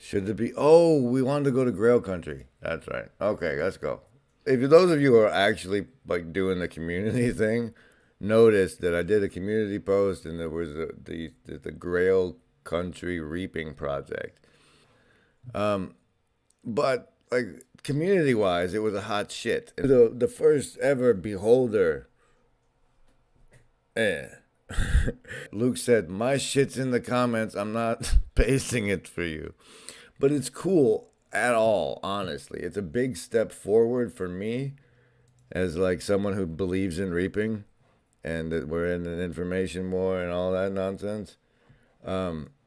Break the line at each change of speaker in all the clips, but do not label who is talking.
Should it be? Oh, we wanted to go to Grail country. That's right. Okay, let's go. If those of you who are actually like doing the community thing, notice that I did a community post and there was the Grail country reaping project. But like community wise, it was a hot shit. The first ever beholder. Eh. Luke said, "My shit's in the comments. I'm not pasting it for you." But it's cool at all, honestly. It's a big step forward for me as like someone who believes in reaping and that we're in an information war and all that nonsense.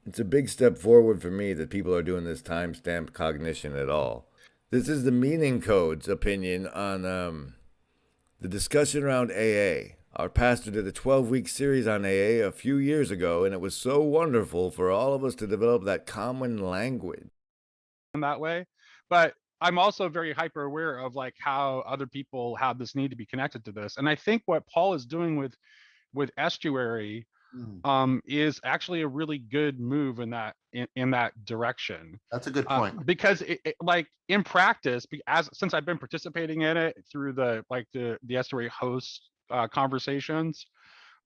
It's a big step forward for me that people are doing this time-stamped cognition at all. This is the Meaning Code's opinion on the discussion around AA. Our pastor did a 12-week series on AA a few years ago, and it was so wonderful for all of us to develop that common language.
In that way, but I'm also very hyper aware of like how other people have this need to be connected to this. And I think what Paul is doing with Estuary is actually a really good move in that direction.
That's a good point.
Because like in practice, since I've been participating in it through the Estuary host conversations,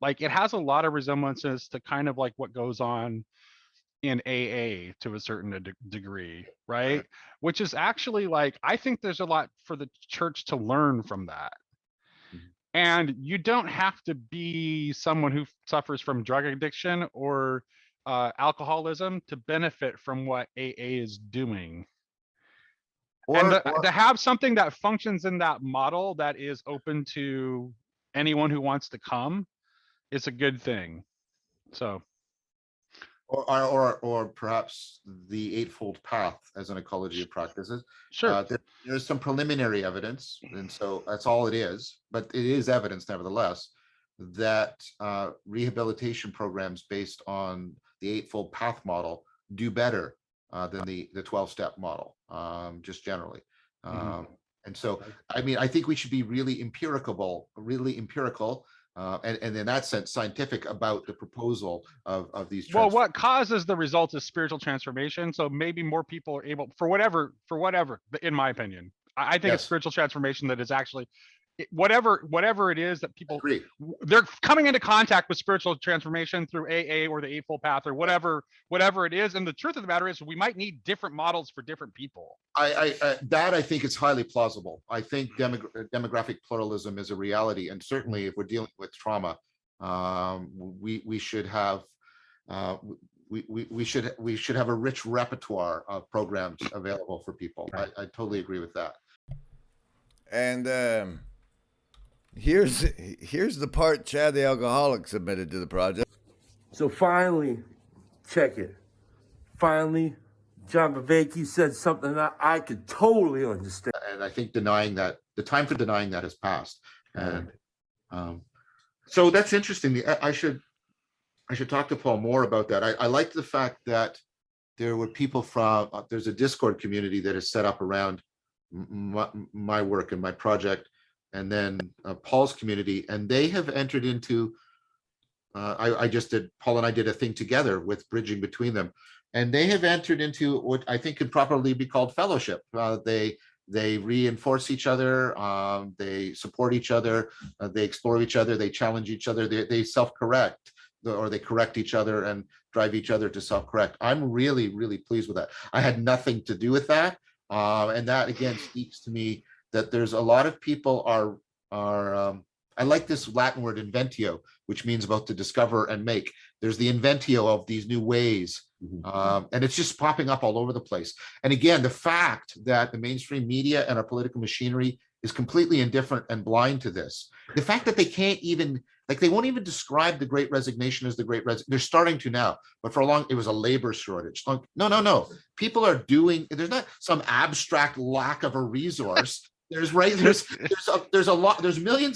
like it has a lot of resemblances to kind of like what goes on in AA to a certain degree, right? Which is actually like, I think there's a lot for the church to learn from that. And you don't have to be someone who suffers from drug addiction or alcoholism to benefit from what AA is doing. And to have something that functions in that model that is open to anyone who wants to come is a good thing. So.
Or perhaps the Eightfold Path as an ecology of practices.
Sure.
There's some preliminary evidence, and so that's all it is, but it is evidence nevertheless that rehabilitation programs based on the Eightfold Path model do better than the 12-step model, just generally. And so, I mean, I think we should be really empirical, and in that sense, scientific about the proposal of these.
Well, what causes the results is spiritual transformation. So maybe more people are able, for whatever, in my opinion, I think it's spiritual transformation that is actually whatever it is that people they're coming into contact with spiritual transformation through AA or the Eightfold Path or whatever it is. And the truth of the matter is we might need different models for different people.
I think it's highly plausible. I think demographic pluralism is a reality, and certainly if we're dealing with trauma, we should have we should have a rich repertoire of programs available for people. I totally agree with that.
And here's the part Chad the alcoholic submitted to the project.
So finally, check it. Finally, John Vervaeke said something that I could totally understand.
And I think denying that, the time for denying that has passed. And so that's interesting. I should talk to Paul more about that. I like the fact that there were people from, there's a Discord community that is set up around my work and my project, and then Paul's community, and they have entered into, Paul and I did a thing together with bridging between them, and they have entered into what I think could properly be called fellowship. They reinforce each other, they support each other, they explore each other, they challenge each other, they self-correct, or they correct each other and drive each other to self-correct. I'm really, really pleased with that. I had nothing to do with that. And that again speaks to me that there's a lot of people are I like this Latin word inventio, which means about to discover and make. There's the inventio of these new ways, and it's just popping up all over the place. And again, the fact that the mainstream media and our political machinery is completely indifferent and blind to this, the fact that they can't even, like, they won't even describe the Great Resignation as the Great Resignation. They're starting to now, but for a long, it was a labor shortage. No. People are doing, there's not some abstract lack of a resource. There's millions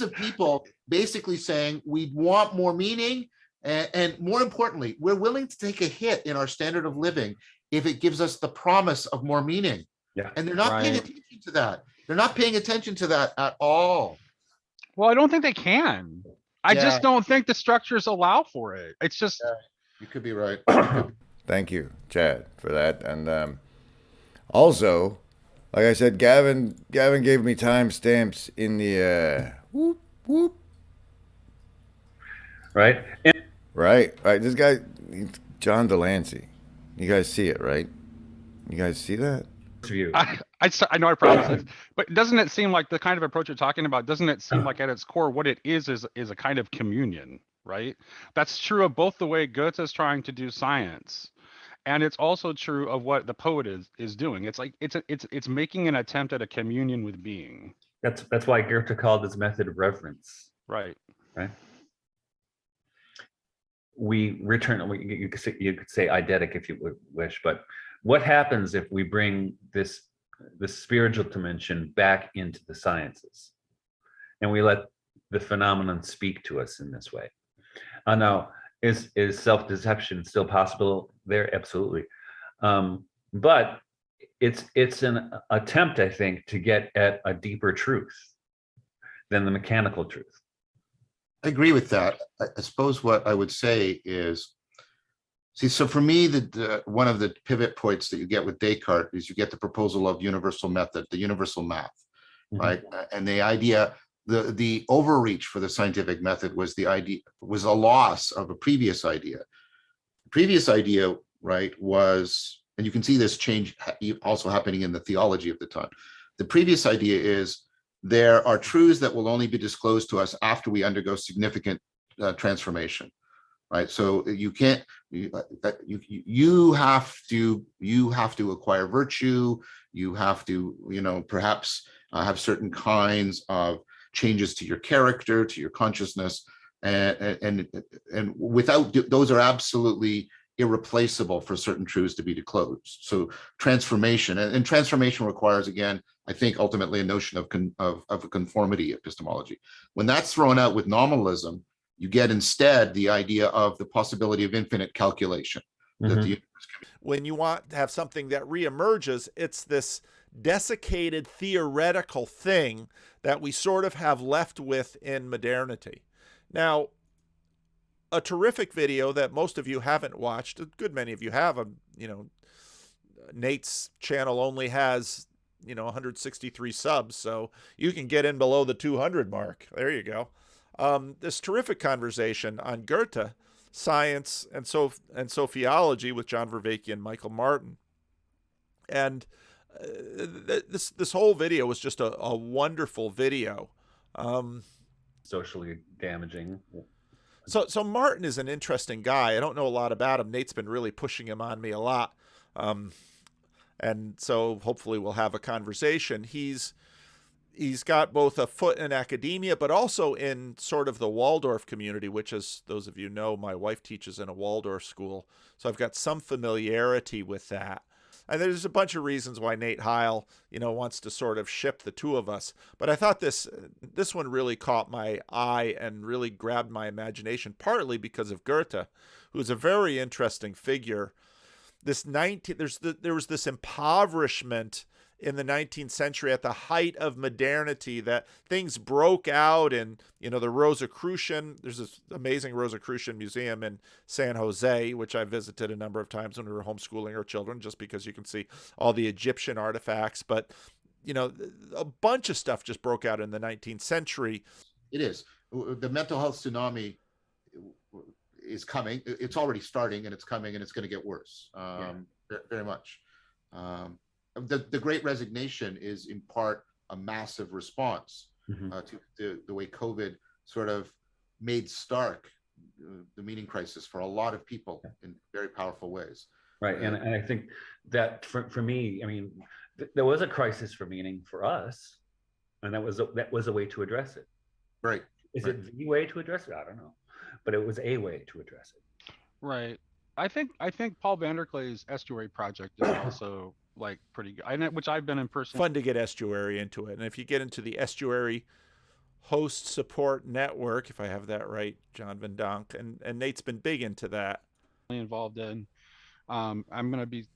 of people basically saying we want more meaning, and more importantly, we're willing to take a hit in our standard of living if it gives us the promise of more meaning. Yeah. And they're not paying attention to that. They're not paying attention to that at all.
Well, I don't think they can. I just don't think the structures allow for it. It's just.
You could be right.
Thank you, Chad, for that. And Also, like I said, Gavin gave me timestamps in the whoop whoop.
Right. And
Right. This guy, John Delancey. You guys see it, right? You guys see that?
view.
I know I promise it, but doesn't it seem like the kind of approach you're talking about, doesn't it seem like at its core what it is a kind of communion, right? That's true of both the way Goethe is trying to do science, and it's also true of what the poet is doing. It's like it's making an attempt at a communion with being.
That's why Goethe called this method of reverence.
Right.
Right. We return. You could say eidetic if you wish, but what happens if we bring this spiritual dimension back into the sciences, and we let the phenomenon speak to us in this way? Now, is self-deception still possible there? Absolutely, but it's an attempt, I think, to get at a deeper truth than the mechanical truth.
I agree with that. I suppose what I would say is, see, so for me, one of the pivot points that you get with Descartes is you get the proposal of universal method, the universal math, right? And the idea, the overreach for the scientific method was a loss of a previous idea. The previous idea, right, was, and you can see this change also happening in the theology of the time. The previous idea is, there are truths that will only be disclosed to us after we undergo significant transformation, right? So you can't, you have to acquire virtue. You have to, perhaps have certain kinds of changes to your character, to your consciousness, and without those are absolutely irreplaceable for certain truths to be disclosed. So transformation, and transformation requires, again, I think, ultimately a notion of a conformity epistemology. When that's thrown out with nominalism, you get instead the idea of the possibility of infinite calculation.
When you want to have something that reemerges, it's this desiccated theoretical thing that we sort of have left with in modernity. Now, a terrific video that most of you haven't watched, a good many of you have, Nate's channel only has, 163 subs, so you can get in below the 200 mark. There you go. This terrific conversation on Goethe, science, and Sophiology with John Vervaeke and Michael Martin. And this whole video was just a wonderful video.
Socially damaging.
So Martin is an interesting guy. I don't know a lot about him. Nate's been really pushing him on me a lot. And so hopefully we'll have a conversation. He's got both a foot in academia, but also in sort of the Waldorf community, which, as those of you know, my wife teaches in a Waldorf school. So I've got some familiarity with that. And there's a bunch of reasons why Nate Heil, wants to sort of ship the two of us. But I thought this one really caught my eye and really grabbed my imagination, partly because of Goethe, who's a very interesting figure. There was this impoverishment in the 19th century at the height of modernity, that things broke out in, the Rosicrucian. There's this amazing Rosicrucian museum in San Jose, which I visited a number of times when we were homeschooling our children, just because you can see all the Egyptian artifacts. But, a bunch of stuff just broke out in the 19th century.
It is. The mental health tsunami is coming. It's already starting, and it's coming, and it's going to get worse, very much. The Great Resignation is in part a massive response to the way COVID sort of made stark the meaning crisis for a lot of people in very powerful ways.
Right, and I think that for me, there was a crisis for meaning for us, and that was a way to address it.
Right.
Is it the way to address it? I don't know, but it was a way to address it.
Right. I think Paul Vanderklay's Estuary project is also pretty good, which I've been in person.
Fun to get Estuary into it. And if you get into the Estuary Host Support Network, if I have that right, John Van Donk, and Nate's been big into that.
Involved in. I'm gonna be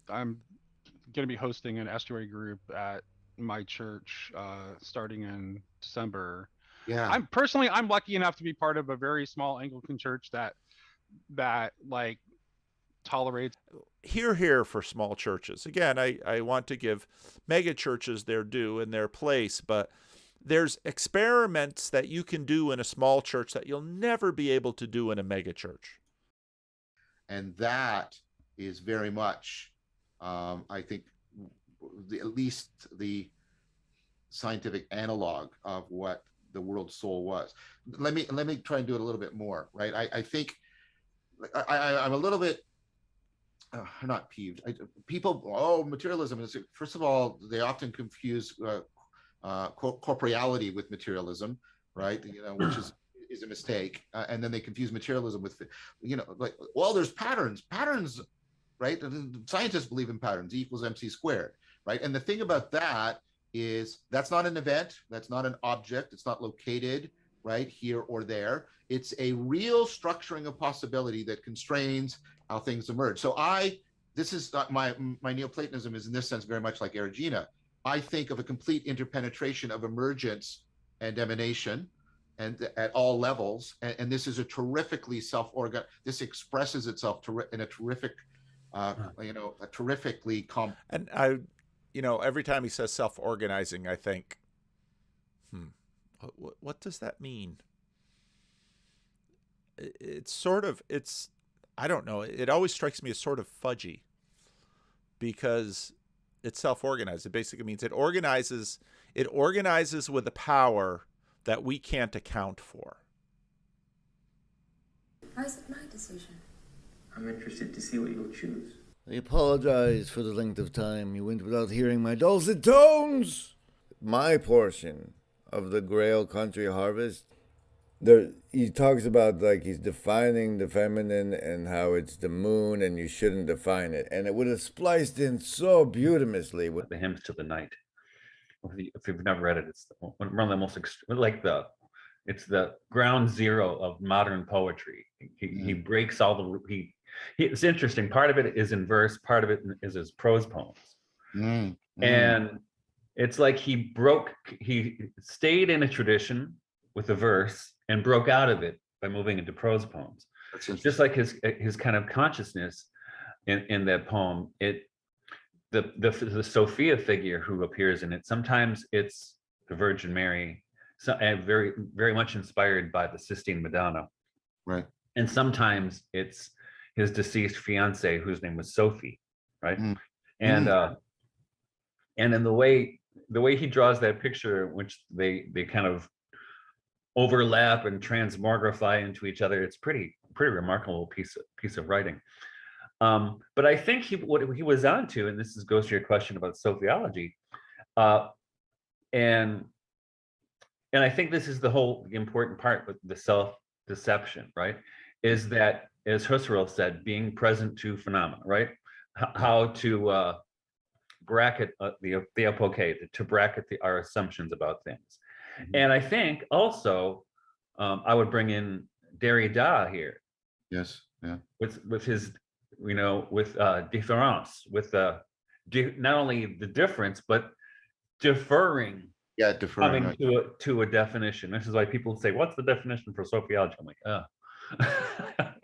hosting an Estuary group at my church starting in December.
Yeah.
I'm lucky enough to be part of a very small Anglican church that tolerates.
Here for small churches. Again, I want to give mega churches their due and their place, but there's experiments that you can do in a small church that you'll never be able to do in a mega church.
And that is very much, I think, at least the scientific analog of what the world soul was. Let me try and do it a little bit more, right? I think I'm a little bit not peeved. People, materialism is, first of all, they often confuse corporeality with materialism, right? Which is a mistake. And then they confuse materialism with, there's patterns, right? And scientists believe in patterns, E equals MC squared, right? And the thing about that is that's not an event, that's not an object, it's not located right here or there. It's a real structuring of possibility that constrains how things emerge. So this is not my Neoplatonism is in this sense very much like Erigena. I think of a complete interpenetration of emergence and emanation, and at all levels. And this is a terrifically this expresses itself in a terrific, terrifically
And every time he says self-organizing, I think, what does that mean? I don't know. It always strikes me as sort of fudgy because it's self-organized. It basically means it organizes with a power that we can't account for.
Why is it my decision?
I'm interested to see what you'll choose.
I apologize for the length of time you went without hearing my dulcet tones. My portion of the Grail Country Harvest, he talks about like he's defining the feminine and how it's the moon and you shouldn't define it. And it would have spliced in so beautifully with
The Hymns to the Night. If you've never read it, it's one of the most it's the ground zero of modern poetry. He breaks all it's interesting. Part of it is in verse, part of it is his prose poems. And it's like he stayed in a tradition with a verse and broke out of it by moving into prose poems. Just like his kind of consciousness in that poem, the Sophia figure who appears in it, sometimes it's the Virgin Mary, very, very much inspired by the Sistine Madonna.
Right.
And sometimes it's his deceased fiance, whose name was Sophie, right? And in the way he draws that picture, which they kind of overlap and transmogrify into each other, it's pretty remarkable piece of writing. But I think what he was onto, and this goes to your question about sophiology, and I think this is the important part with the self-deception, right? Is that, as Husserl said, being present to phenomena, right? How to bracket the epoche, to bracket our assumptions about things. And I think also I would bring in Derrida here.
Yes, yeah.
With his, with difference, with not only the difference, but deferring.
Yeah, deferring.
Coming to a definition. This is why people say, "What's the definition for sophiology?" I'm like,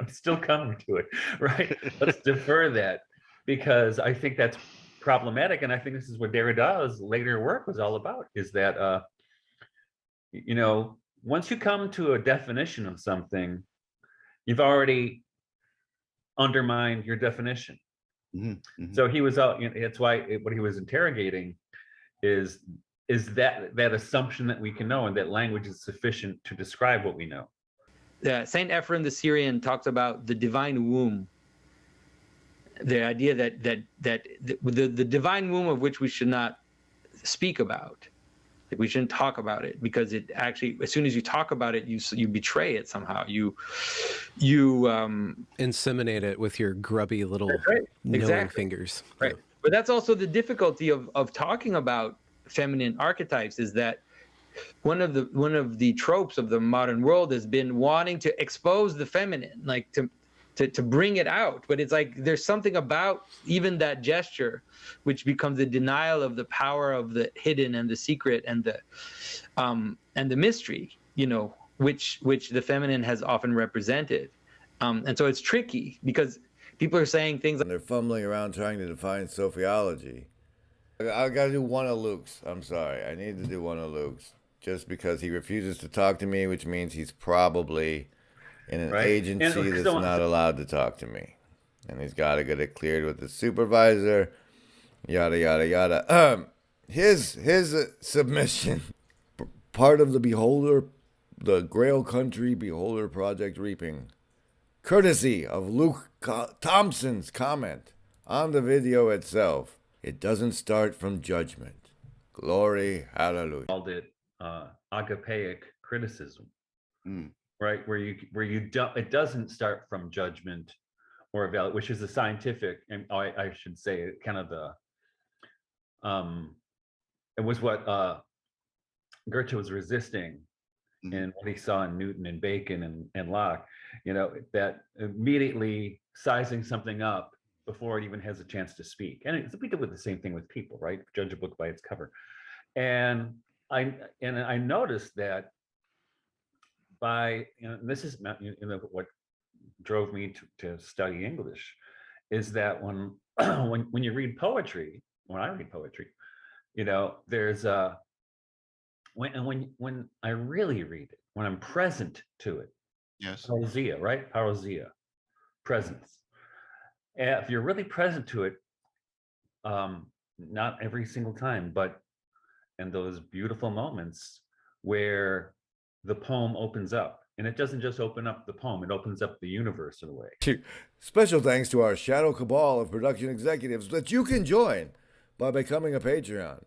I'm still coming to it, right? Let's defer that, because I think that's problematic, and I think this is what Derrida's later work was all about, is that once you come to a definition of something, you've already undermined your definition. So he was out, it's why what he was interrogating is that assumption that we can know and that language is sufficient to describe what we know.
Saint Ephrem the Syrian talks about the divine womb, the idea that the divine womb of which we should not speak about. Like, we shouldn't talk about it, because it actually, as soon as you talk about it, you betray it somehow. You
inseminate it with your grubby little knowing fingers.
Right. Yeah. But that's also the difficulty of talking about feminine archetypes, is that one of the tropes of the modern world has been wanting to expose the feminine, like to bring it out. But it's like there's something about even that gesture which becomes a denial of the power of the hidden and the secret and the mystery, which the feminine has often represented. And so it's tricky, because People are saying things
And they're fumbling around trying to define sophiology. I gotta do one of Luke's. I'm sorry. I need to do one of Luke's. Just because he refuses to talk to me, which means he's probably in an
Right.
agency
And
that's
so-
not allowed to talk to me. And he's got to get it cleared with the supervisor. Yada, yada, yada. His submission, part of the Beholder, the Grail Country Beholder Project Reaping, courtesy of Luke Thompson's comment on the video itself. It doesn't start from judgment. Glory, hallelujah.
Called it agapeic criticism,
Mm.
right? Where you don't, it doesn't start from judgment or valid, which is the scientific, and I should say kind of the it was what Goethe was resisting and what he saw in Newton and Bacon and Locke, that immediately sizing something up before it even has a chance to speak. And we did with the same thing with people, right? Judge a book by its cover. And I noticed that this is what drove me to study English, is that when when you read poetry, when I read poetry, there's when I really read it, when I'm present to it,
Yes.
parousia, right? Parousia, presence. And if you're really present to it, not every single time, but in those beautiful moments where the poem opens up. And it doesn't just open up the poem, it opens up the universe in a way.
Special thanks to our shadow cabal of production executives that you can join by becoming a Patreon.